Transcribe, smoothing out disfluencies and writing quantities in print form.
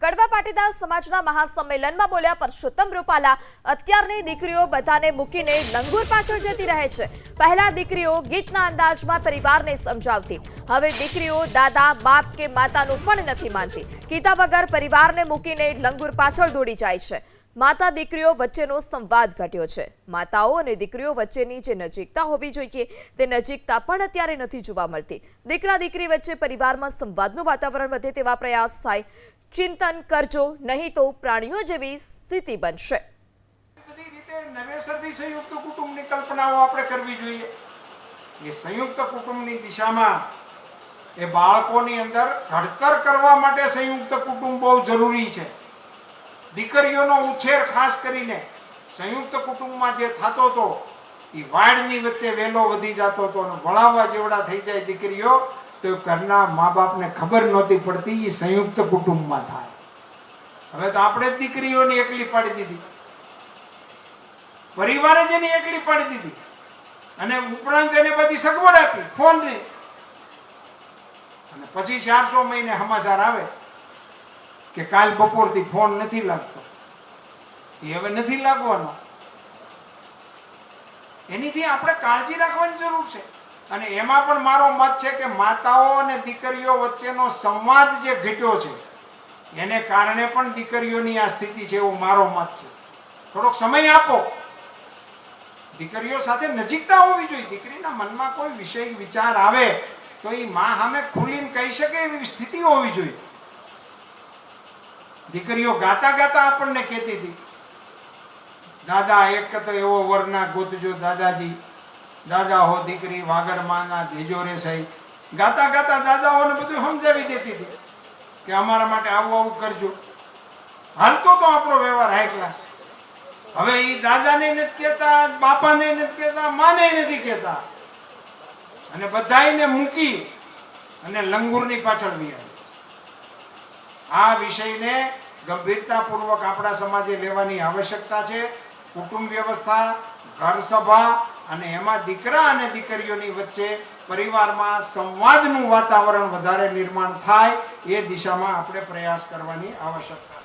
કડવા પાટીદાર સમાજના મહાસંમેલનમાં બોલ્યા પરસોત્તમ રૂપાલા। અત્યારની દીકરીઓ બધાને મૂકીને લંગૂર પાછળ જતી રહે છે। પહેલા દીકરીઓ ગીતના અંદાજમાં પરિવારને સમજાવતી, હવે દીકરીઓ દાદા બાપ કે માતાનું પણ નથી માનતી। કીધા વગર પરિવારને મૂકીને લંગૂર પાછળ દોડી જાય છે। માતા દીકરીઓ વચ્ચેનો સંવાદ ઘટ્યો છે। માતાઓ અને દીકરીઓ વચ્ચેની જે નજીકતા હોવી જોઈએ તે નજીકતા પણ અત્યારે નથી જોવા મળતી। દીકરા દીકરી વચ્ચે પરિવારમાં સંવાદનું વાતાવરણ વધે તેવા પ્રયાસ થાય। ચિંતન કરજો, નહીં તો પ્રાણીઓ જેવી સ્થિતિ બનશે। બધી રીતે નવેસરથી સંયુક્ત કુટુંબની કલ્પનાઓ આપણે કરવી જોઈએ। એ સંયુક્ત કુટુંબની દિશામાં એ બાળકોની અંદર ઘડતર કરવા માટે સંયુક્ત કુટુંબ બહુ જરૂરી છે। દીકરીઓનો ઉછેર ખાસ કરીને સંયુક્ત કુટુંબમાં જે થતો હતો એ વાડની વચ્ચે વેલો વધી જતો હતો અને ભણાવવા જેવડા થઈ જાય દીકરીઓ તો ઘરના મા બાપને ખબર નહોતી પડતી એ સંયુક્ત કુટુંબમાં થાય। હવે તો આપણે જ દીકરીઓની એકલી પાડી દીધી, પરિવારે જ એની એકલી પાડી દીધી અને ઉપરાંત એને બધી સગવડ આપી ફોનની, અને પછી 400 મહિને સમાચાર આવે કે કાલ બપોરથી ફોન નથી લાગતો। એ હવે નથી લાગવાનો, એનીથી આપણે કાળજી રાખવાની જરૂર છે। અને એમાં પણ મારો મત છે કે માતાઓ અને દીકરીઓ વચ્ચેનો સંવાદ જે ઘટ્યો છે એને કારણે પણ દીકરીઓની આ સ્થિતિ છે, એવો મારો મત છે। થોડોક સમય આપો, દીકરીઓ સાથે નજીકતા હોવી જોઈએ। દીકરીના મનમાં કોઈ વિષય વિચાર આવે તો એ મા સામે ખુલીને કહી શકે એવી સ્થિતિ હોવી જોઈએ। દીકરીઓ ગાતા ગાતા આપણને કહેતી હતી, દાદા એક તો એવો વરના ગોતજો દાદાજી, દાદા હો દીકરી વાગડમાંના દેજો રે સહી। ગાતા ગાતા દાદાઓને બધું સમજાવી દેતી હતી કે અમારા માટે આવું આવું કરજો। હાલતો તો આપણો વ્યવહાર હાઈ ક્લાસ। હવે એ દાદાને નથી કહેતા, બાપાને નથી કહેતા, માને નથી કહેતા, અને બધાને મૂકી અને લંગૂરની પાછળ બી આ વિષયને ગંભીરતાપૂર્વક આપણા સમાજે લેવાની આવશ્યકતા છે। કુટુંબ વ્યવસ્થા, ઘર સભા અને એમાં દીકરા અને દીકરીઓની વચ્ચે પરિવારમાં સંવાદનું વાતાવરણ વધારે નિર્માણ થાય એ દિશામાં આપણે પ્રયાસ કરવાની આવશ્યકતા છે।